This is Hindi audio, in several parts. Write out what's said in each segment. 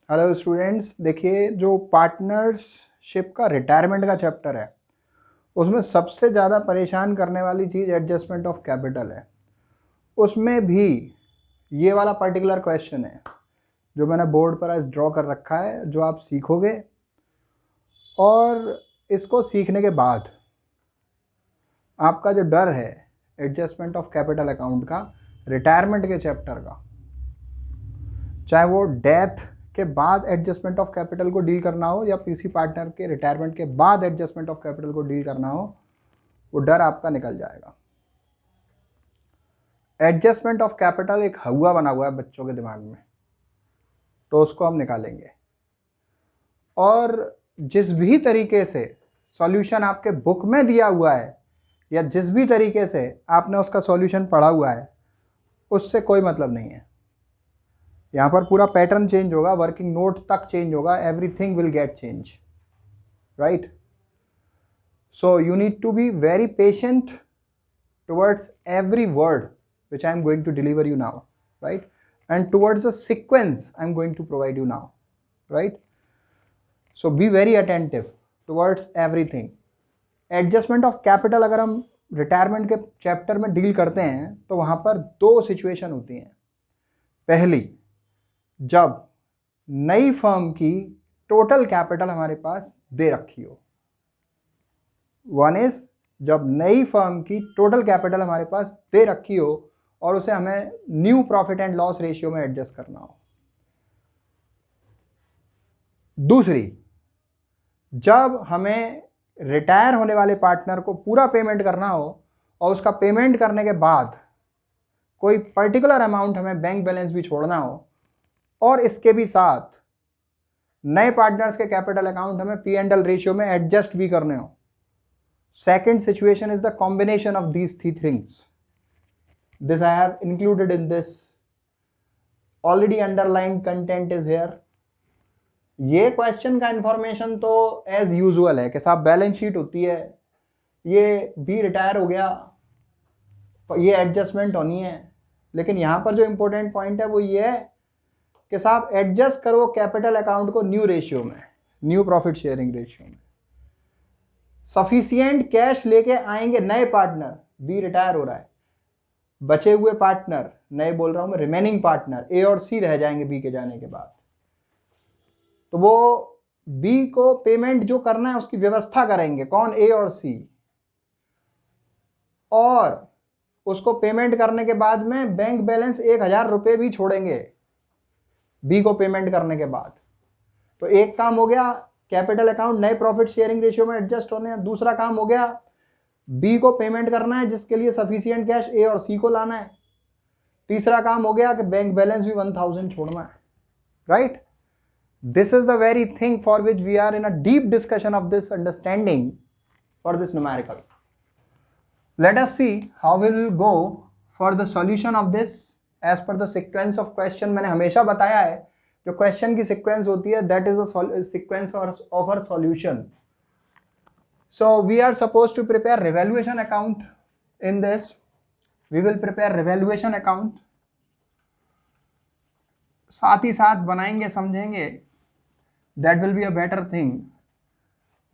हेलो स्टूडेंट्स, देखिए जो पार्टनरशिप का रिटायरमेंट का चैप्टर है उसमें सबसे ज़्यादा परेशान करने वाली चीज़ एडजस्टमेंट ऑफ कैपिटल है। उसमें भी ये वाला पर्टिकुलर क्वेश्चन है जो मैंने बोर्ड पर आज ड्रॉ कर रखा है, जो आप सीखोगे और इसको सीखने के बाद आपका जो डर है एडजस्टमेंट ऑफ कैपिटल अकाउंट का, रिटायरमेंट के चैप्टर का, चाहे वो डेथ के बाद एडजस्टमेंट ऑफ कैपिटल को डील करना हो या पीसी पार्टनर के रिटायरमेंट के बाद एडजस्टमेंट ऑफ कैपिटल को डील करना हो, वो डर आपका निकल जाएगा। एडजस्टमेंट ऑफ कैपिटल एक हवा बना हुआ है बच्चों के दिमाग में, तो उसको हम निकालेंगे। और जिस भी तरीके से सॉल्यूशन आपके बुक में दिया हुआ है या जिस भी तरीके से आपने उसका सॉल्यूशन पढ़ा हुआ है उससे कोई मतलब नहीं है। यहाँ पर पूरा पैटर्न चेंज होगा, वर्किंग नोट तक चेंज होगा, everything will get change, right? So you need to be very patient towards every word which I am going to deliver you now, right? And towards the sequence I am going to provide you now, right? So be very attentive towards everything. Adjustment of capital अगर हम रिटायरमेंट के चैप्टर में डील करते हैं तो वहाँ पर दो सिचुएशन होती हैं। पहली, जब नई फर्म की टोटल कैपिटल हमारे पास दे रखी हो। वन इज जब नई फर्म की टोटल कैपिटल हमारे पास दे रखी हो और उसे हमें new profit and loss ratio में एडजस्ट करना हो। दूसरी, जब हमें रिटायर होने वाले पार्टनर को पूरा पेमेंट करना हो और उसका पेमेंट करने के बाद कोई पर्टिकुलर अमाउंट हमें बैंक बैलेंस भी छोड़ना हो और इसके भी साथ नए पार्टनर्स के कैपिटल अकाउंट हमें P&L रेशियो में एडजस्ट भी करने हो। Second situation is the combination of these three things. This I have included in this. Already underlined content is here. ये क्वेश्चन का इंफॉर्मेशन तो एज यूजुअल है कि साहब बैलेंस शीट होती है, ये भी रिटायर हो गया, ये एडजस्टमेंट होनी है। लेकिन यहाँ पर जो इंपॉर्टेंट पॉइंट है वो ये है कि साहब एडजस्ट करो कैपिटल अकाउंट को न्यू रेशियो में, न्यू प्रॉफिट शेयरिंग रेशियो में। सफिशिएंट कैश लेके आएंगे नए पार्टनर, बी रिटायर हो रहा है, बचे हुए पार्टनर, नए बोल रहा हूं मैं, रिमेनिंग पार्टनर ए और सी रह जाएंगे बी के जाने के बाद, तो वो बी को पेमेंट जो करना है उसकी व्यवस्था करेंगे। कौन? ए और सी। और उसको पेमेंट करने के बाद में बैंक बैलेंस 1000 रुपये भी छोड़ेंगे बी को पेमेंट करने के बाद। तो एक काम हो गया, कैपिटल अकाउंट नए प्रॉफिट शेयरिंग रेशियो में एडजस्ट होने हैं। दूसरा काम हो गया, बी को पेमेंट करना है जिसके लिए सफिशिएंट कैश ए और सी को लाना है। तीसरा काम हो गया कि बैंक बैलेंस भी 1000 छोड़ना है, right? This is the very thing for which we are in a deep discussion of this understanding for this numerical. Let us see how we will go for the solution of this as per the sequence of question. मैंने हमेशा बताया है जो क्वेश्चन की सीक्वेंस होती है that is the sequence of our solution. So we are supposed to prepare revaluation account in this. We will prepare revaluation account. साथ ही साथ बनाएंगे, समझेंगे, that will be a better thing.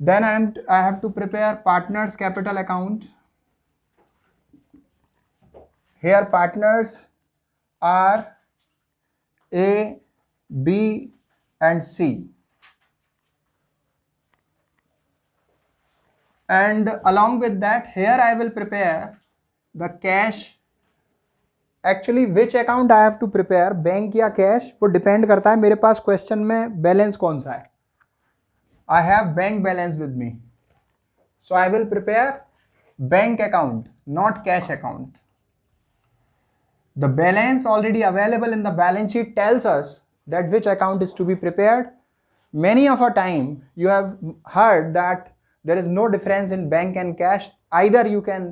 Then I have to prepare partners capital account. Here partners are A, B and C. And along with that, here I will prepare the cash. Actually which account I have to prepare, bank या कैश, वो डिपेंड करता है मेरे पास क्वेश्चन में बैलेंस कौन सा है। I have bank balance with me, so I will prepare bank account, not cash account. The balance already available in the balance sheet tells us that which account is to be prepared. Many of a time you have heard that there is no difference in bank and cash, either you can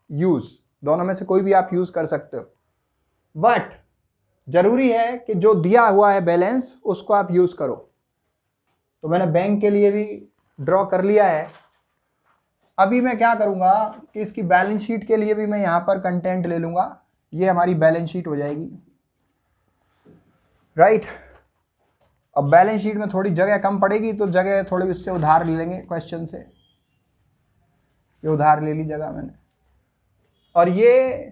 use, दोनों में से कोई भी आप यूज कर सकते हो, बट जरूरी है कि जो दिया हुआ है बैलेंस उसको आप यूज करो। तो मैंने बैंक के लिए भी ड्रॉ कर लिया है। अभी मैं क्या करूंगा कि इसकी बैलेंस शीट के लिए भी मैं यहां पर कंटेंट ले लूंगा, ये हमारी बैलेंस शीट हो जाएगी, राइट? अब बैलेंस शीट में थोड़ी जगह कम पड़ेगी तो जगह थोड़ी उससे उधार ले लेंगे क्वेश्चन से, ये उधार ले ली जगह मैंने। और ये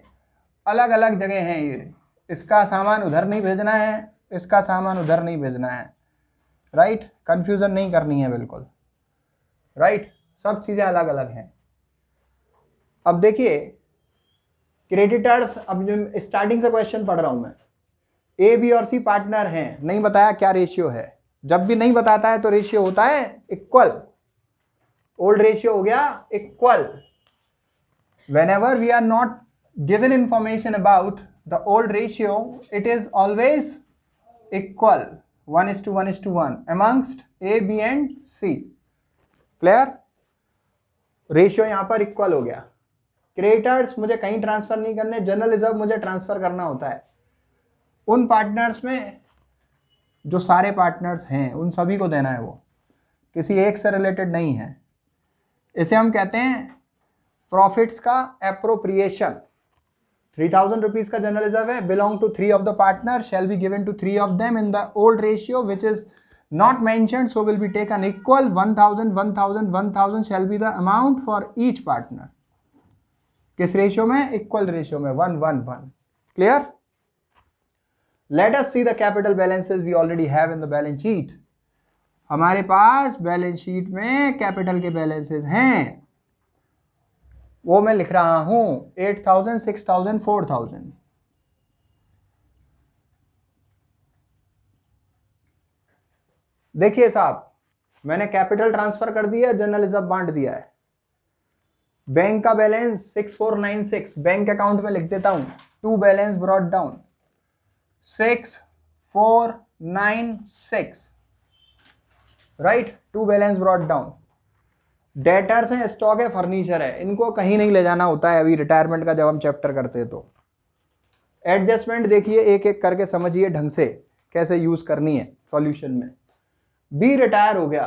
अलग अलग जगह हैं, ये इसका सामान उधर नहीं भेजना है, इसका सामान उधर नहीं भेजना है, राइट। कंफ्यूजन नहीं करनी है बिल्कुल, राइट। सब चीज़ें अलग अलग हैं। अब देखिए क्रेडिटर्स, अब जो स्टार्टिंग से क्वेश्चन पढ़ रहा हूं मैं, ए बी और सी पार्टनर हैं, नहीं बताया क्या रेशियो है। जब भी नहीं बताता है तो रेशियो होता है इक्वल, ओल्ड रेशियो हो गया equal. whenever we are not given information about the old ratio, it is always equal, 1:1:1 amongst A, B and C. Clear? Ratio यहां पर इक्वल हो गया। क्रेडिटर्स मुझे कहीं ट्रांसफर नहीं करने, जनरल रिजर्व मुझे ट्रांसफर करना होता है उन पार्टनर्स में जो सारे पार्टनर्स हैं, उन सभी को देना है, वो किसी एक से रिलेटेड नहीं है। इसे हम कहते हैं प्रॉफिट्स का एप्रोप्रिएशन। 3000 रुपीज का जनरल रिजर्व है, belong to 3 of the partner, shall be given to 3 of them in the old ratio which is not mentioned, so will be taken equal, 1000 1000 1000 shall be the amount for each partner. किस रेशियो में? इक्वल रेशियो में, 1:1:1. Clear? Let us see the capital balances we already have in the balance sheet. हमारे पास बैलेंस शीट में कैपिटल के बैलेंसेस हैं, वो मैं लिख रहा हूं 8000 6000 4000। देखिए साहब, मैंने कैपिटल ट्रांसफर कर दिया, जनरल रिजर्व बांट दिया है। बैंक का बैलेंस 6496 बैंक अकाउंट में लिख देता हूं, to balance brought down 6496, right, to balance brought down. Debtors हैं, स्टॉक है, फर्नीचर है, इनको कहीं नहीं ले जाना होता है अभी रिटायरमेंट का जब हम चैप्टर करते हैं तो। एडजस्टमेंट देखिए, एक एक करके समझिए ढंग से कैसे यूज करनी है सॉल्यूशन में। बी रिटायर हो गया,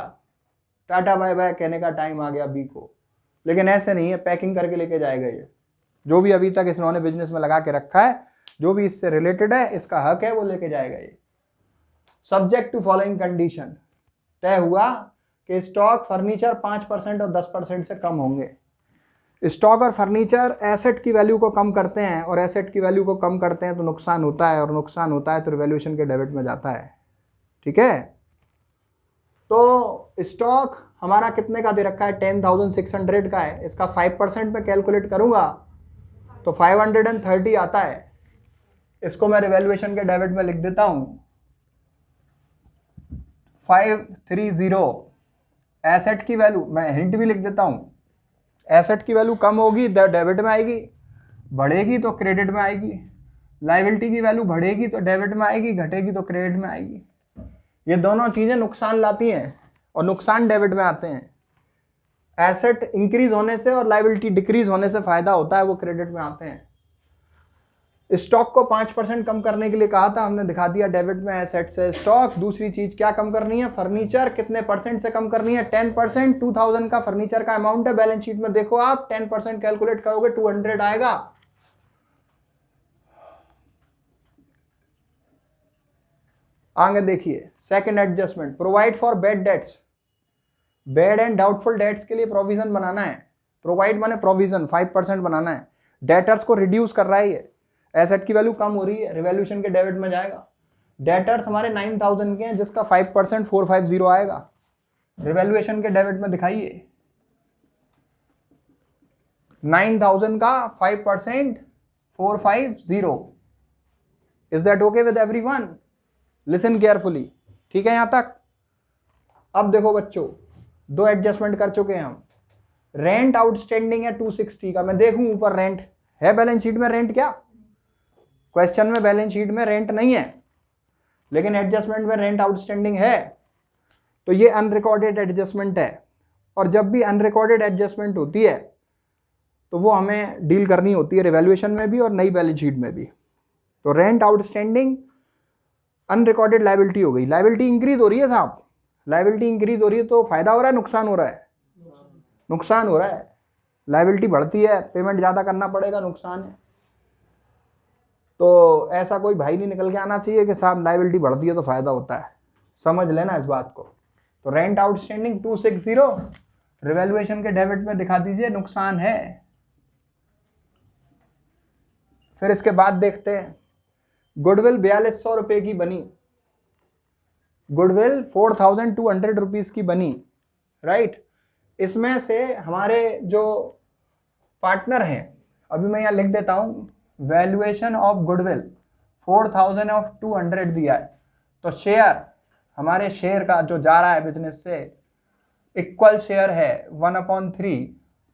टाटा बाय बाय कहने का टाइम आ गया बी को, लेकिन ऐसे नहीं है, पैकिंग करके लेके जाएगा ये। जो भी अभी तक इन्होंने बिजनेस में लगा के रखा है, जो भी इससे रिलेटेड है, इसका हक है, वो लेके जाएगा ये। सब्जेक्ट टू फॉलोइंग कंडीशन, तय हुआ कि स्टॉक फर्नीचर 5% और 10% से कम होंगे। स्टॉक और फर्नीचर एसेट की वैल्यू को कम करते हैं, और एसेट की वैल्यू को कम करते हैं तो नुकसान होता है, और नुकसान होता है तो रिवैल्यूएशन के डेबिट में जाता है। ठीक है, तो स्टॉक हमारा कितने का दे रखा है? 10,600 का है। इसका 5% में कैलकुलेट करूंगा तो 530 आता है। इसको मैं रिवैल्यूएशन के डेबिट में लिख देता हूं 530। एसेट की वैल्यू मैं हिंट भी लिख देता हूं, एसेट की वैल्यू कम होगी तो डेबिट में आएगी, बढ़ेगी तो क्रेडिट में आएगी। लायबिलिटी की वैल्यू बढ़ेगी तो डेबिट में आएगी, घटेगी तो क्रेडिट में आएगी। ये दोनों चीजें नुकसान लाती हैं, और नुकसान डेबिट में आते हैं। एसेट इंक्रीज होने से और लायबिलिटी डिक्रीज होने से फायदा होता है, वो क्रेडिट में आते हैं। स्टॉक को 5% कम करने के लिए कहा था, हमने दिखा दिया डेबिट में एसेट से स्टॉक। दूसरी चीज क्या कम करनी है? फर्नीचर कितने परसेंट से कम करनी है? 10%। 2000 का फर्नीचर का अमाउंट है, बैलेंस शीट में देखो आप 10% कैलकुलेट करोगे 200 आएगा। आगे देखिए, second adjustment, provide for bad debts. Bad and doubtful debts के लिए प्रोविजन बनाना है। प्रोवाइड माने प्रोविजन, 5% बनाना है। डेटर्स को रिड्यूस कर रहा है ये, एसेट की वैल्यू कम हो रही है, रिवैल्यूएशन के डेबिट में जाएगा। डेटर्स हमारे 9000 के हैं, जिसका 5% 450 आएगा, रिवैल्यूएशन के डेबिट में दिखाइए। 9000 का 5% 450। Is that okay with everyone? Listen carefully, ठीक है यहां तक? अब देखो बच्चों, दो एडजस्टमेंट कर चुके हैं हम। रेंट आउटस्टैंडिंग है 260 का, मैं देखूं ऊपर रेंट है बैलेंस शीट में? रेंट क्या क्वेश्चन में बैलेंस शीट में रेंट नहीं है, लेकिन एडजस्टमेंट में रेंट आउटस्टैंडिंग है, तो ये अनरिकॉर्डेड एडजस्टमेंट है। और जब भी अनरिकॉर्डेड एडजस्टमेंट होती है तो वो हमें डील करनी होती है रिवैल्यूएशन में भी और नई बैलेंस शीट में भी। तो रेंट आउटस्टैंडिंग अनरिकॉर्डेड लायबिलिटी हो गई। लायबिलिटी इंक्रीज हो रही है साहब, लायबिलिटी इंक्रीज हो रही है तो फायदा हो रहा है, नुकसान हो रहा है? नुकसान हो रहा है। लायबिलिटी बढ़ती है, पेमेंट ज़्यादा करना पड़ेगा, नुकसान है। तो ऐसा कोई भाई नहीं निकल के आना चाहिए कि साहब लायबिलिटी बढ़ती है तो फायदा होता है। समझ लेना इस बात को। तो रेंट आउटस्टैंडिंग 260, रिवैल्यूएशन के डेबिट में दिखा दीजिए, नुकसान है। फिर इसके बाद देखते हैं, गुडविल 4200 रुपये की बनी, गुडविल 4200 रुपीज की बनी, राइट। इसमें से हमारे जो पार्टनर हैं, अभी मैं यहाँ लिख देता हूँ, वैल्यूएशन ऑफ गुडविल 4200 दिया है, तो शेयर, हमारे शेयर का जो जा रहा है बिजनेस से, इक्वल शेयर है 1/3,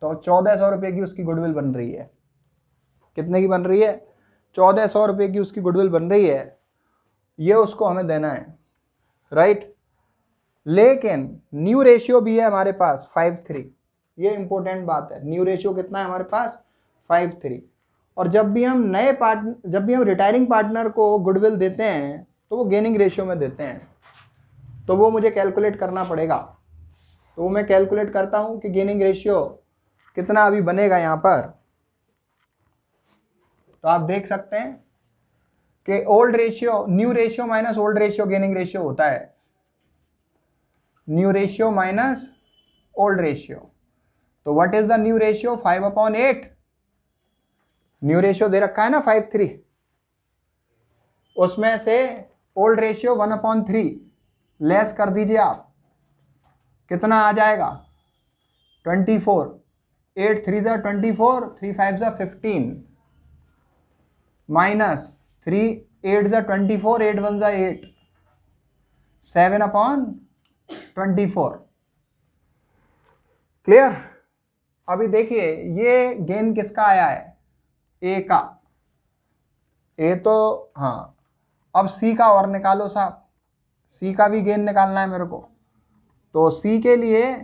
तो 1400 रुपये की उसकी गुडविल बन रही है। कितने की बन रही है? 1400 रुपये की उसकी गुडविल बन रही है, ये उसको हमें देना है, राइट। लेकिन न्यू रेशियो भी है हमारे पास 5:3, ये इंपॉर्टेंट बात है। न्यू रेशियो कितना है हमारे पास? 5:3। और जब भी हम रिटायरिंग पार्टनर को गुडविल देते हैं तो वो गेनिंग रेशियो में देते हैं, तो वो मुझे कैलकुलेट करना पड़ेगा। तो वो मैं कैलकुलेट करता हूँ कि गेनिंग रेशियो कितना अभी बनेगा यहाँ पर। तो आप देख सकते हैं कि old ratio, new ratio minus old ratio gaining ratio होता है, new ratio minus old ratio. तो what is the new ratio? 5/8। New ratio दे रखा है ना 5:3, उसमें से ओल्ड रेशियो 1/3 लेस कर दीजिए आप, कितना आ जाएगा? 24। 8 3 जा 24, 3 5 जा 15, माइनस 3 8 जा 24, 8 1 जा 8, 7/24। क्लियर? अभी देखिए ये गेन किसका आया है? ए का। ए तो हाँ, अब सी का और निकालो साहब, सी का भी गेन निकालना है मेरे को। तो सी के लिए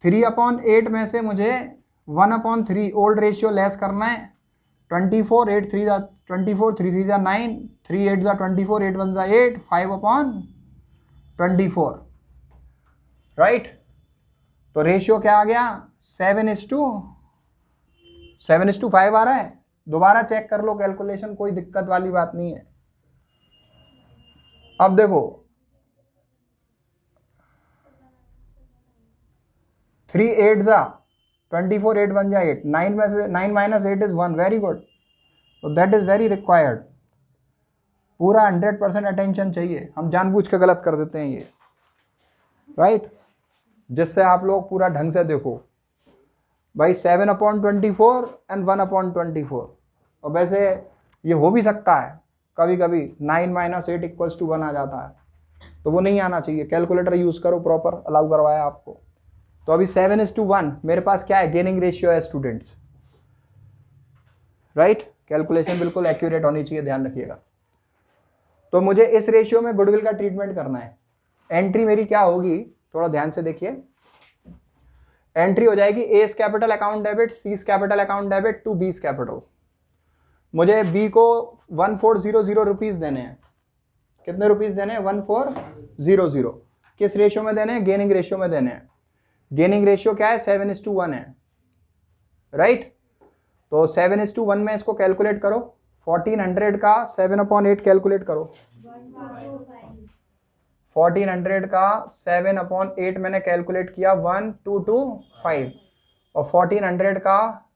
3/8 में से मुझे 1/3 ओल्ड रेशियो लेस करना है। 24 8 3 जा 24, 3 3 जा 9, 3 8 जा 24, 8 1 जा 8, 5/24, राइट। तो रेशियो क्या आ गया? 7:5 आ रहा है। दोबारा चेक कर लो कैलकुलेशन, कोई दिक्कत वाली बात नहीं है। अब देखो 3 8 जा 24, 8 1 जा 8, 9 में से 9 माइनस 8 इज 1, वेरी गुड। तो दैट इज वेरी रिक्वायर्ड, पूरा 100% अटेंशन चाहिए, हम जानबूझ के गलत कर देते हैं ये, राइट। जिससे आप लोग पूरा ढंग से देखो भाई, 7/24 एंड 1/24। और वैसे ये हो भी सकता है कभी कभी 9 माइनस 8 इक्वल्स टू 1 आ जाता है, तो वो नहीं आना चाहिए। कैलकुलेटर यूज करो, प्रॉपर अलाउ करवाया आपको। तो अभी 7:1 मेरे पास क्या है? गेनिंग रेशियो है स्टूडेंट्स, राइट। कैलकुलेशन बिल्कुल एक्यूरेट होनी चाहिए, ध्यान रखिएगा। तो मुझे इस रेशियो में गुडविल का ट्रीटमेंट करना है। एंट्री मेरी क्या होगी, थोड़ा ध्यान से देखिए। एंट्री हो जाएगी A's capital account debit, C's capital account debit to B's capital. मुझे बी को 1400 रुपीज देने हैं। कितने रुपीज देने हैं? 1400। किस रेशियो में देने हैं? गेनिंग रेशियो में देने हैं। गेनिंग रेशियो क्या है? 7:1 है, राइट। तो 7:1 में इसको कैलकुलेट करो। 1400 का 7/8 कैलकुलेट करो। 1400 का 7/8 मैंने कैलकुलेट किया 1225, और 1400 का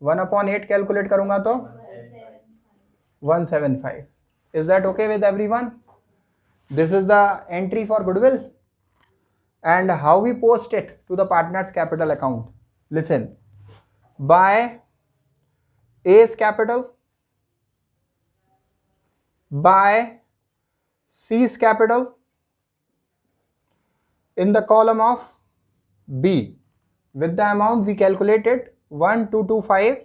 1/8 कैलकुलेट करूंगा तो 175। Is that okay with everyone? This is the entry for goodwill, and how we post it to the partners capital account. Listen, by A's capital, by C's capital, in the column of B with the amount we calculated 1225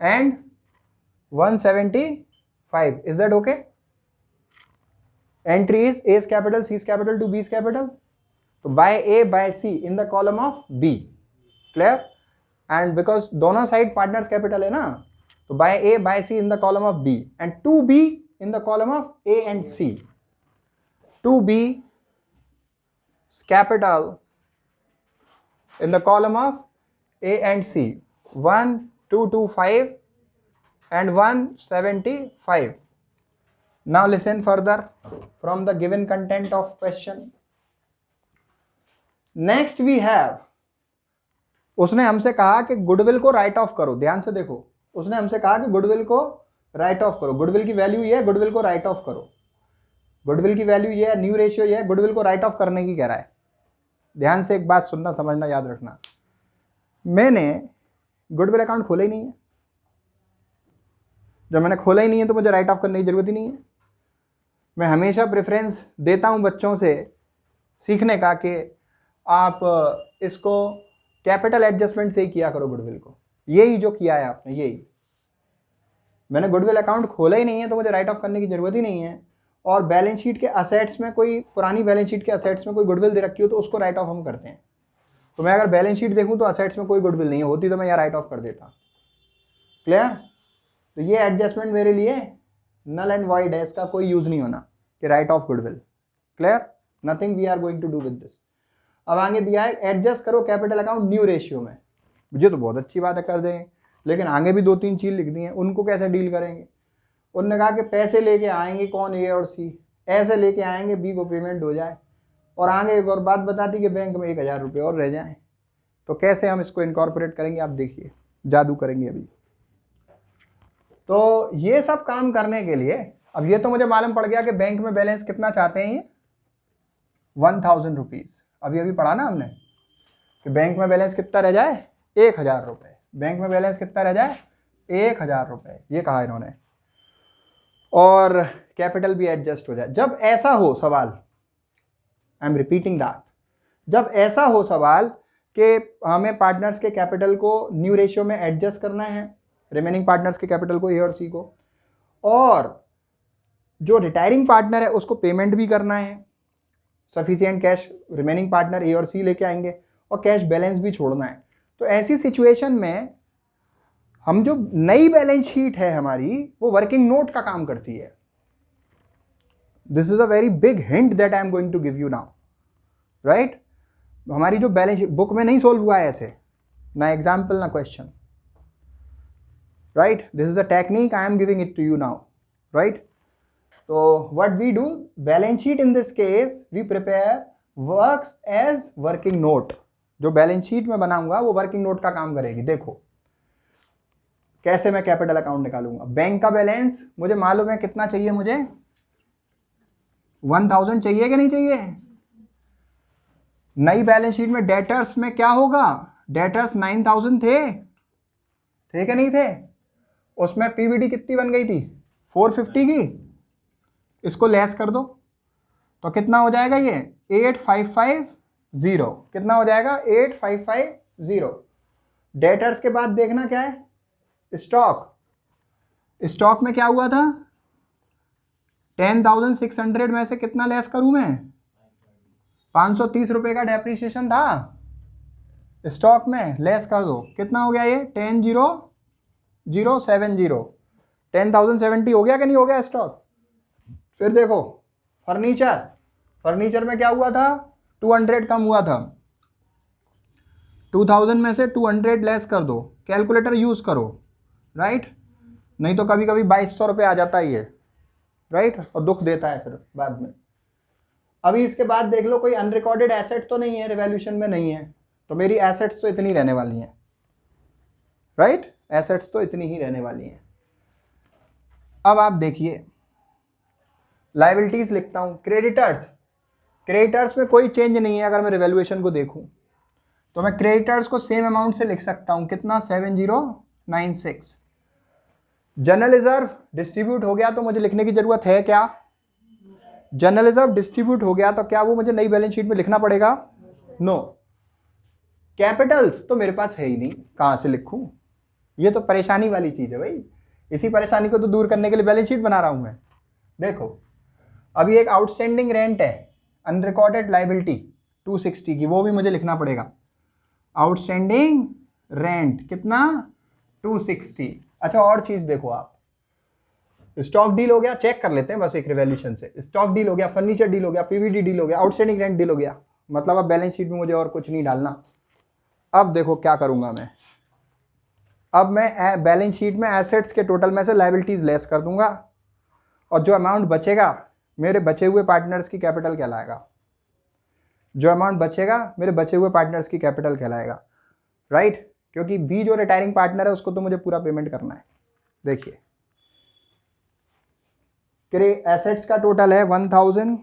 and 175. Is that okay? Entry is A's capital, C's capital to B's capital. So by A, by C in the column of B. Clear? And because दोनों side partners capital है ना, तो by A, by C in the column of B, and to B in the column of A and C. To B capital in the column of A and C, 1225 and 175. Now listen further from the given content of question. Next we have, उसने हमसे कहा कि गुडविल को राइट ऑफ करो। ध्यान से देखो, उसने हमसे कहा कि गुडविल को राइट ऑफ करो। गुडविल की वैल्यू ये है, गुडविल को राइट ऑफ करो। गुडविल की वैल्यू ये है, न्यू रेशियो ये है, गुडविल को राइट ऑफ करने की कह रहा है। ध्यान से एक बात सुनना, समझना, याद रखना। मैंने गुडविल अकाउंट खोला ही नहीं है। जब मैंने खोला ही नहीं है तो मुझे राइट ऑफ करने की जरूरत ही नहीं है। मैं हमेशा प्रेफरेंस देता हूं बच्चों से सीखने का कि आप इसको कैपिटल एडजस्टमेंट से ही किया करो गुडविल को। यही जो किया है आपने, यही। मैंने गुडविल अकाउंट खोला ही नहीं है तो मुझे राइट ऑफ करने की जरूरत ही नहीं है। और बैलेंस शीट के असेट्स में कोई, पुरानी बैलेंस शीट के असेट्स में कोई गुडविल दे रखी हो तो उसको राइट ऑफ हम करते हैं। तो मैं अगर बैलेंस शीट देखूं तो असेट्स में कोई गुडविल नहीं होती तो मैं यहाँ राइट ऑफ कर देता। क्लियर? तो ये एडजस्टमेंट मेरे लिए नल एंड वॉइड है, इसका कोई यूज नहीं होना कि write off goodwill. Clear? Nothing we are going to do with this. अब आगे दिया है एडजस्ट करो कैपिटल अकाउंट न्यू रेशियो में। मुझे तो बहुत अच्छी बात है, कर देंगे, लेकिन आगे भी 2-3 चीज लिख दी हैं, उनको कैसे डील करेंगे। उन्होंने कहा कि पैसे लेके आएंगे कौन, ए और सी, ऐसे लेके आएंगे बी को पेमेंट हो जाए, और आगे एक और बात बताती कि बैंक में 1000 रुपये और रह जाएं। तो कैसे हम इसको इनकॉर्पोरेट करेंगे, आप देखिए, जादू करेंगे अभी। तो ये सब काम करने के लिए, अब ये तो मुझे मालूम पड़ गया कि बैंक में बैलेंस कितना चाहते हैं ये, 1000 रुपीज़। अभी अभी पढ़ा ना हमने कि बैंक में बैलेंस कितना रह जाए, 1000 रुपये। बैंक में बैलेंस कितना रह जाए, 1000 रुपये, ये कहा इन्होंने। और कैपिटल भी एडजस्ट हो जाए। जब ऐसा हो सवाल, आई एम रिपीटिंग दैट, जब ऐसा हो सवाल कि हमें पार्टनर्स के कैपिटल को न्यू रेशियो में एडजस्ट करना है, रिमेनिंग पार्टनर्स के कैपिटल को, ए और सी को, और जो रिटायरिंग पार्टनर है उसको पेमेंट भी करना है, सफिशिएंट कैश रिमेनिंग पार्टनर ए और सी लेके आएंगे, और कैश बैलेंस भी छोड़ना है। तो ऐसी सिचुएशन में हम जो नई बैलेंस शीट है हमारी, वो वर्किंग नोट का काम करती है। This is a very big hint that I am going to give you now, right? हमारी जो बैलेंस बुक में नहीं सोल्व हुआ है ऐसे, ना एग्जाम्पल ना question, right? This is the technique, I am giving it to you now, right? So what we do, balance sheet in this case we prepare works as working note। जो बैलेंस शीट में बनाऊंगा वो वर्किंग नोट का काम करेगी। देखो कैसे मैं कैपिटल अकाउंट निकालूंगा। बैंक का बैलेंस मुझे मालूम है कितना चाहिए, मुझे 1000 चाहिए कि नहीं चाहिए। नई बैलेंस शीट में डेटर्स में क्या होगा, डेटर्स 9000 थे कि नहीं थे। उसमें पीवीडी कितनी बन गई थी, 450 की। इसको लेस कर दो तो कितना हो जाएगा, ये 8550। कितना हो जाएगा, 8550। डेटर्स के बाद देखना क्या है, स्टॉक। स्टॉक में क्या हुआ था, 10,600 में से कितना लेस करूं मैं, 530 रुपये का डेप्रिसिएशन था स्टॉक में, लेस कर दो। कितना हो गया ये, 10,070। 10,070 हो गया कि नहीं हो गया स्टॉक। फिर देखो फर्नीचर, फर्नीचर में क्या हुआ था, 200 कम हुआ था। 2000 में से 200 लेस कर दो, कैलकुलेटर यूज करो, राइट? नहीं तो कभी कभी 2200 रुपये आ जाता है ये, राइट? और दुख देता है फिर बाद में। अभी इसके बाद देख लो कोई अनरिकॉर्डेड एसेट तो नहीं है, रिवैल्यूएशन में नहीं है, तो मेरी एसेट्स तो इतनी रहने वाली हैं, राइट? एसेट्स तो इतनी ही रहने वाली हैं। अब आप देखिए लायबिलिटीज लिखता हूं। क्रेडिटर्स, क्रेडिटर्स में कोई चेंज नहीं है। अगर मैं रिवैल्यूएशन को देखूं तो मैं क्रेडिटर्स को सेम अमाउंट से लिख सकता हूं, कितना, 7096। जनरल रिजर्व डिस्ट्रीब्यूट हो गया तो मुझे लिखने की जरूरत है क्या, जनरल रिजर्व डिस्ट्रीब्यूट हो गया तो क्या वो मुझे नई बैलेंस शीट में लिखना पड़ेगा, नो। कैपिटल्स तो मेरे पास है ही नहीं, कहां से लिखूं। ये तो परेशानी वाली चीज है भाई, इसी परेशानी को तो दूर करने के लिए बैलेंस शीट बना रहा हूं मैं। देखो अभी एक आउटस्टैंडिंग रेंट है, अनरिकॉर्डेड लायबिलिटी 260 की, वो भी मुझे लिखना पड़ेगा। आउटस्टैंडिंग रेंट कितना, 260। अच्छा और चीज देखो आप, स्टॉक डील हो गया, चेक कर लेते हैं बस एक रिवैल्यूएशन से। स्टॉक डील हो गया, फर्नीचर डील हो गया, पीवीडी डील हो गया, आउटस्टैंडिंग रेंट डील हो गया, मतलब अब बैलेंस शीट में मुझे और कुछ नहीं डालना। अब देखो क्या करूंगा मैं, अब मैं बैलेंस शीट में एसेट्स के टोटल में से लायबिलिटीज लेस कर दूंगा, और जो अमाउंट बचेगा मेरे बचे हुए पार्टनर्स की कैपिटल कहलाएगा। जो अमाउंट बचेगा मेरे बचे हुए पार्टनर्स की कैपिटल कहलाएगा, राइट? क्योंकि बी जो रिटायरिंग पार्टनर है उसको तो मुझे पूरा पेमेंट करना है। देखिए एसेट्स का टोटल है 1000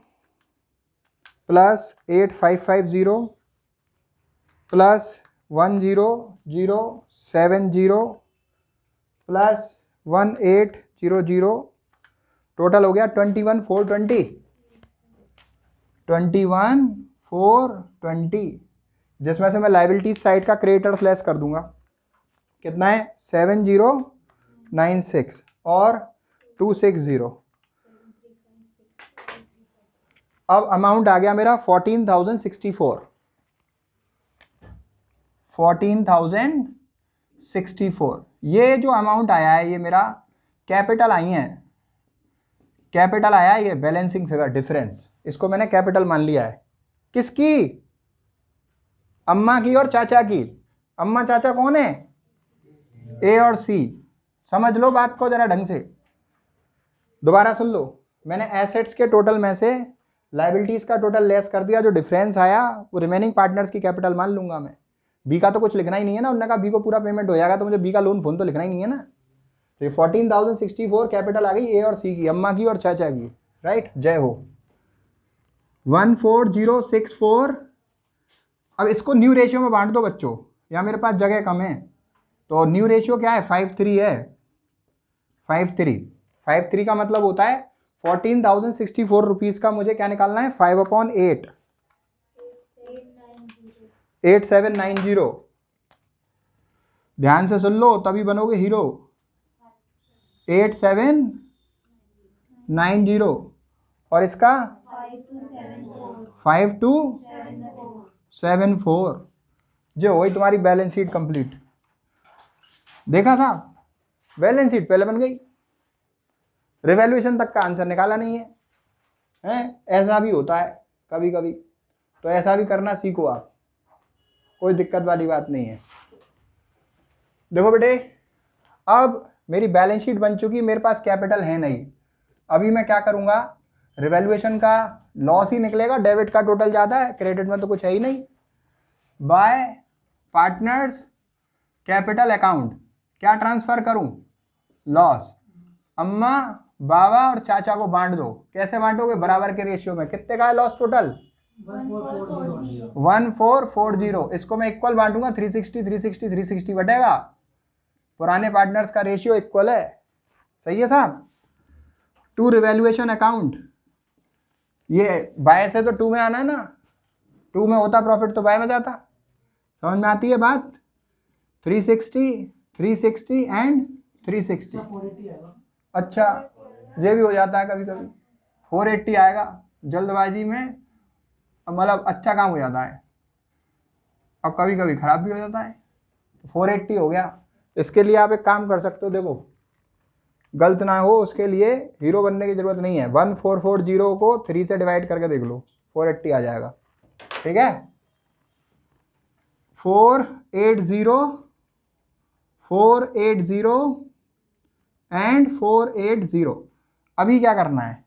प्लस 8550 प्लस 10070 प्लस 1800, टोटल हो गया 21420। 21420, जिसमें से मैं लाइबिलिटीज साइड का क्रेडिटर्स लेस कर दूंगा। कितना है? 7096 और 260। अब अमाउंट आ गया मेरा 14,064। 14,064 ये जो अमाउंट आया है ये मेरा कैपिटल आई है, कैपिटल आया है ये बैलेंसिंग फिगर डिफरेंस, इसको मैंने कैपिटल मान लिया है। किसकी? अम्मा की और चाचा की। अम्मा चाचा कौन है? ए और सी। समझ लो बात को जरा ढंग से, दोबारा सुन लो। मैंने एसेट्स के टोटल में से लाइबिलिटीज का टोटल लेस कर दिया, जो डिफरेंस आया वो रिमेनिंग पार्टनर्स की कैपिटल मान लूंगा मैं। बी का तो कुछ लिखना ही नहीं है ना, उन्होंने कहा बी को पूरा पेमेंट हो जाएगा तो मुझे बी का लोन फोन तो लिखना ही नहीं है ना। तो ये 14,064 कैपिटल आ गई ए और सी की, अम्मा की और चाचा की, राइट? जय हो। 14064। अब इसको न्यू रेशियो में बांट दो बच्चों, यहाँ मेरे पास जगह कम है, तो न्यू रेशियो क्या है? 5:3 है। 5:3 का मतलब होता है 14,064 रुपीज़ का मुझे क्या निकालना है? 5/8, 8790। ध्यान से सुन लो तभी बनोगे हीरो। 8790 और इसका 5274। जो वही तुम्हारी बैलेंस शीट कंप्लीट। देखा था? बैलेंस शीट पहले बन गई, रिवैल्यूएशन तक का आंसर निकाला नहीं है, हैं? ऐसा भी होता है कभी कभी, तो ऐसा भी करना सीखो आप, कोई दिक्कत वाली बात नहीं है। देखो बेटे, अब मेरी बैलेंस शीट बन चुकी, मेरे पास कैपिटल है नहीं। अभी मैं क्या करूंगा? रिवैल्यूएशन का लॉस ही निकलेगा, डेबिट का टोटल ज़्यादा है, क्रेडिट में तो कुछ है ही नहीं। बाय पार्टनर्स कैपिटल अकाउंट क्या ट्रांसफर करूं? लॉस। अम्मा बाबा और चाचा को बांट दो। कैसे बांटोगे? बराबर के रेशियो में। कितने का है लॉस टोटल? 1440। इसको मैं इक्वल बांटूंगा, 360 360 360 बटेगा। पुराने पार्टनर्स का रेशियो इक्वल है, सही है साहब? टू रिवैल्यूएशन अकाउंट, ये बाय से तो टू में आना है ना, टू में होता प्रॉफिट तो बाय में जाता। समझ में आती है बात? 360 360 एंड 360। अच्छा, ये भी हो जाता है कभी कभी, 480 आएगा जल्दबाजी में, मतलब अच्छा काम हो जाता है, अब कभी कभी खराब भी हो जाता है। 480 हो गया। इसके लिए आप एक काम कर सकते हो, देखो गलत ना हो उसके लिए हीरो बनने की जरूरत नहीं है। 1440 को 3 से डिवाइड करके देख लो, 480 आ जाएगा, ठीक है? 480 एंड 480। अभी क्या करना है?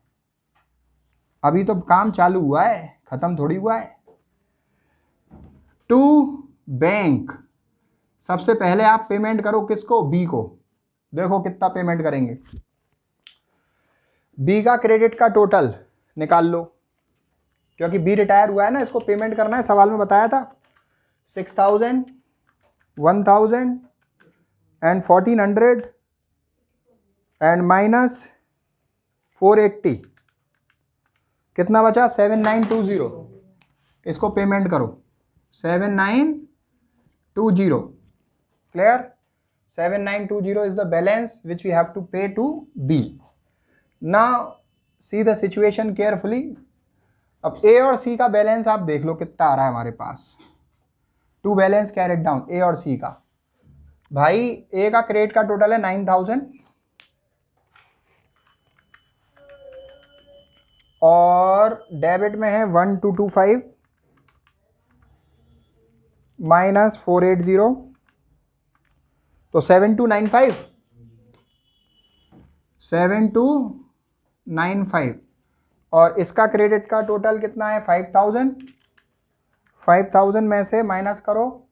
अभी तो काम चालू हुआ है, खत्म थोड़ी हुआ है। टू बैंक, सबसे पहले आप पेमेंट करो किसको? बी को। देखो कितना पेमेंट करेंगे। बी का क्रेडिट का टोटल निकाल लो, क्योंकि बी रिटायर हुआ है ना, इसको पेमेंट करना है, सवाल में बताया था। 6,000 1,000 एंड 1,400 एंड माइनस 480, कितना बचा? 7920। इसको पेमेंट करो, 7920। Clear? 7920 is the balance which we have to pay to B. Now see the situation carefully. अब A और C का बैलेंस आप देख लो कितना आ रहा है हमारे पास। टू बैलेंस कैरेट डाउन, A और C का। भाई A का क्रेडिट का टोटल है 9,000 और डेबिट में है 1,225 माइनस 480, तो 7,295 5295 और इसका क्रेडिट का टोटल कितना है 5000। 5000 में से माइनस करो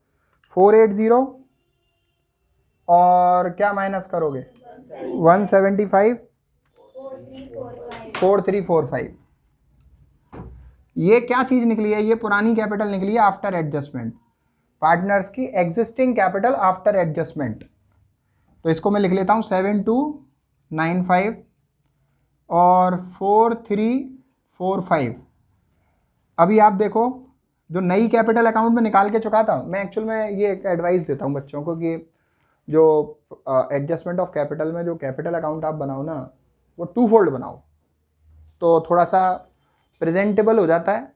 480 और क्या माइनस करोगे 175 4345। ये क्या चीज निकली है, ये पुरानी कैपिटल निकली है आफ्टर एडजस्टमेंट, पार्टनर्स की एग्जिस्टिंग कैपिटल आफ्टर एडजस्टमेंट। तो इसको मैं लिख लेता हूं 7295 और 4345। अभी आप देखो जो नई कैपिटल अकाउंट में निकाल के चुका था, मैं एक्चुअल में ये एक एडवाइस देता हूँ बच्चों को कि जो एडजस्टमेंट ऑफ कैपिटल में जो कैपिटल अकाउंट आप बनाओ ना, वो 2 फोल्ड बनाओ, तो थोड़ा सा प्रेजेंटेबल हो जाता है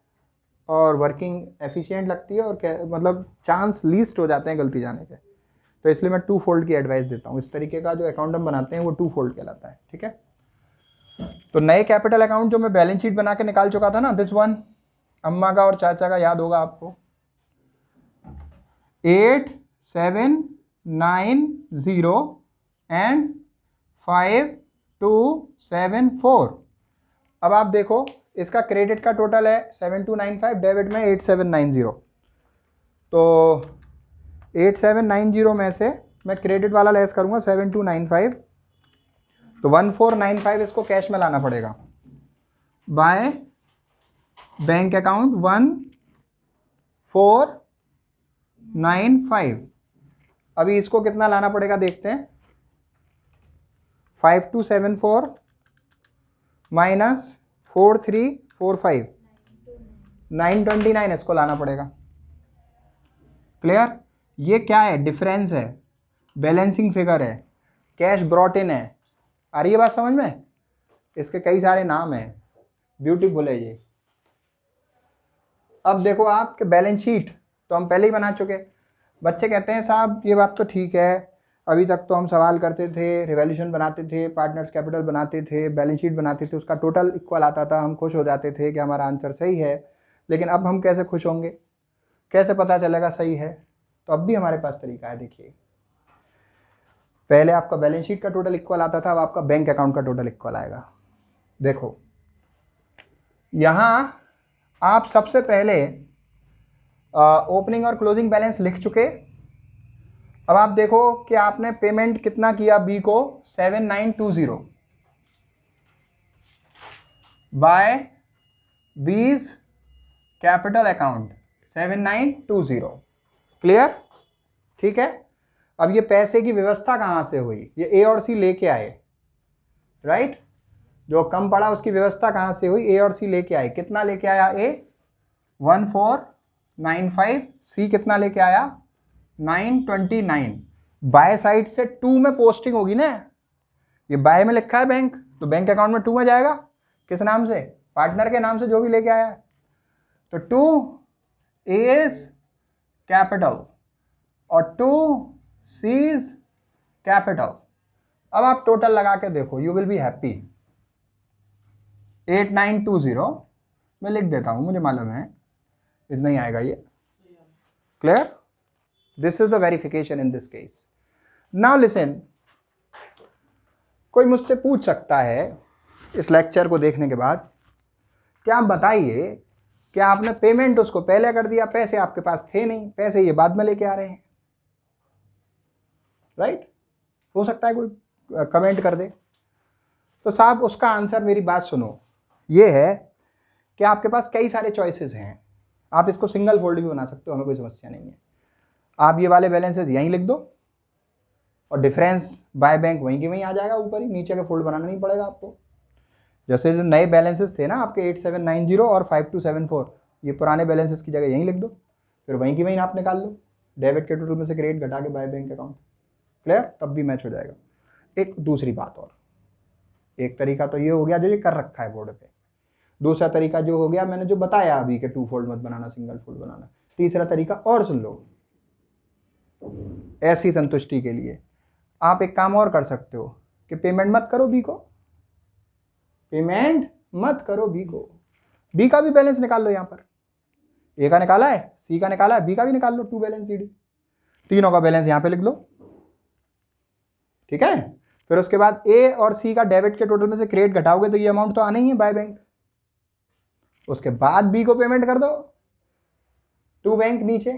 और वर्किंग एफिशिएंट लगती है और मतलब चांस लीस्ट हो जाते हैं गलती जाने के। तो इसलिए मैं 2 फोल्ड की एडवाइस देता हूँ। इस तरीके का जो अकाउंट हम बनाते हैं वो 2 फोल्ड कहलाता है, ठीक है। तो नए कैपिटल अकाउंट जो मैं बैलेंस शीट बना के निकाल चुका था ना, दिस वन, अम्मा का और चाचा का याद होगा आपको, 8790 एंड 5274। अब आप देखो इसका क्रेडिट का टोटल है 7295, डेबिट में 8790। तो 8790 में से मैं क्रेडिट वाला लेस करूंगा 7295, तो 1495 इसको कैश में लाना पड़ेगा बाय बैंक अकाउंट 1495। अभी इसको कितना लाना पड़ेगा देखते हैं, 5274 माइनस 4345, 929 इसको लाना पड़ेगा। क्लियर? ये क्या है, डिफरेंस है, बैलेंसिंग फिगर है, कैश ब्रॉट इन है। आ रही है बात समझ में? इसके कई सारे नाम हैं, ब्यूटीफुल है ये। अब देखो आपके बैलेंस शीट तो हम पहले ही बना चुके। बच्चे कहते हैं साहब ये बात तो ठीक है, अभी तक तो हम सवाल करते थे, रिवॉल्यूशन बनाते थे, पार्टनर्स कैपिटल बनाते थे, बैलेंस शीट बनाते थे, उसका टोटल इक्वल आता था, हम खुश हो जाते थे कि हमारा आंसर सही है। लेकिन अब हम कैसे खुश होंगे, कैसे पता चलेगा सही है? तो अब भी हमारे पास तरीका है। देखिए, पहले आपका बैलेंस शीट का टोटल इक्वल आता था, अब आपका बैंक अकाउंट का टोटल इक्वल आएगा। देखो यहां आप सबसे पहले ओपनिंग और क्लोजिंग बैलेंस लिख चुके। अब आप देखो कि आपने पेमेंट कितना किया बी को, 7920 बाय बीज कैपिटल अकाउंट 7920। क्लियर? ठीक है। अब ये पैसे की व्यवस्था कहां से हुई, ये ए और सी लेके आए, राइट? जो कम पड़ा उसकी व्यवस्था कहां से हुई, ए और सी लेके आए। कितना लेके आया ए, 1495, सी कितना लेके आया 929। बाय साइड से 2 में पोस्टिंग होगी ना, ये बाय में लिखा है बैंक, तो बैंक अकाउंट में 2 में जाएगा। किस नाम से, पार्टनर के नाम से जो भी लेके आया है। तो 2 इज कैपिटल और 2 सीज कैपिटल। अब आप टोटल लगा के देखो, यू विल बी हैप्पी। 8920 मैं लिख देता हूं, मुझे मालूम है इतना ही आएगा ये। Clear? This is the verification in this case. Now listen, कोई मुझसे पूछ सकता है इस लेक्चर को देखने के बाद, क्या आप बताइए कि आपने पेमेंट उसको पहले कर दिया, पैसे आपके पास थे नहीं, पैसे ये बाद में लेके आ रहे हैं, राइट? हो सकता है कोई कमेंट कर दे। तो साहब उसका आंसर, मेरी बात सुनो, ये है कि आपके पास कई सारे चॉइसेस हैं। आप इसको सिंगल फोल्ड भी बना सकते हो, हमें कोई समस्या नहीं है। आप ये वाले बैलेंसेस यहीं लिख दो और डिफरेंस बाय बैंक वहीं के वहीं आ जाएगा, ऊपर ही, नीचे का फोल्ड बनाना नहीं पड़ेगा आपको। जैसे जो नए बैलेंसेस थे ना आपके 8790 और 5274, ये पुराने बैलेंसेस की जगह यहीं लिख दो, फिर वहीं की वहीं आप निकाल लो, डेबिट के टोटल में से क्रेडिट घटा के बाय बैंक अकाउंट। क्लियर? तब भी मैच हो जाएगा। एक दूसरी बात और, एक तरीका तो ये हो गया जो ये कर रखा है बोर्ड पे, दूसरा तरीका जो हो गया मैंने जो बताया अभी के 2 फोल्ड मत बनाना, सिंगल फोल्ड बनाना। तीसरा तरीका और सुन लो, ऐसी संतुष्टि के लिए आप एक काम और कर सकते हो कि पेमेंट मत करो बी को, पेमेंट मत करो बी को, बी का भी बैलेंस निकाल लो। यहां पर ए का निकाला है, सी का निकाला है, बी का भी निकाल लो, 2 बैलेंस सी डी, तीनों का बैलेंस यहां पे लिख लो। ठीक है? फिर उसके बाद ए और सी का डेबिट के टोटल में से क्रेडिट घटाओगे तो ये अमाउंट तो आना ही है बाय बैंक। उसके बाद बी को पेमेंट कर दो टू बैंक नीचे।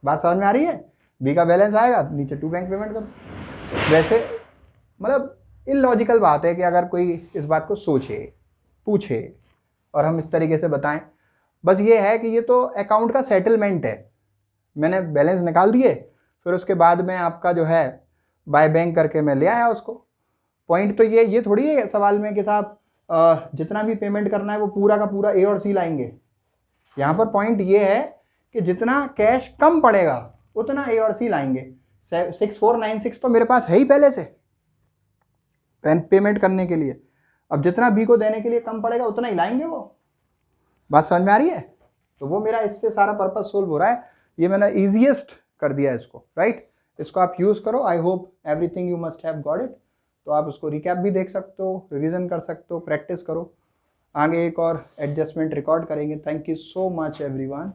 बात समझ में आ रही है? बी का बैलेंस आएगा नीचे टू बैंक पेमेंट करो। वैसे मतलब इलॉजिकल बात है कि अगर कोई इस बात को सोचे, पूछे और हम इस तरीके से बताएं। बस ये है कि ये तो अकाउंट का सेटलमेंट है, मैंने बैलेंस निकाल दिए, फिर उसके बाद में आपका जो है बाय बैंक करके मैं ले आया उसको। पॉइंट तो ये थोड़ी है सवाल में कि साहब जितना भी पेमेंट करना है वो पूरा का पूरा ए और सी लाएंगे। यहाँ पर पॉइंट ये है कि जितना कैश कम पड़ेगा उतना ए और सी लाएंगे। 6496 तो मेरे पास है ही पहले से पेमेंट करने के लिए, अब जितना बी को देने के लिए कम पड़ेगा उतना ही लाएंगे वो। बात समझ में आ रही है? तो वो मेरा इससे सारा पर्पस सोल्व हो रहा है। ये मैंने ईजिएस्ट कर दिया इसको, राइट? इसको आप यूज़ करो। I hope everything you must have got it. तो आप उसको रिकैप भी देख सकते हो, रिवीजन कर सकते हो, प्रैक्टिस करो। आगे एक और एडजस्टमेंट रिकॉर्ड करेंगे। Thank you so much everyone.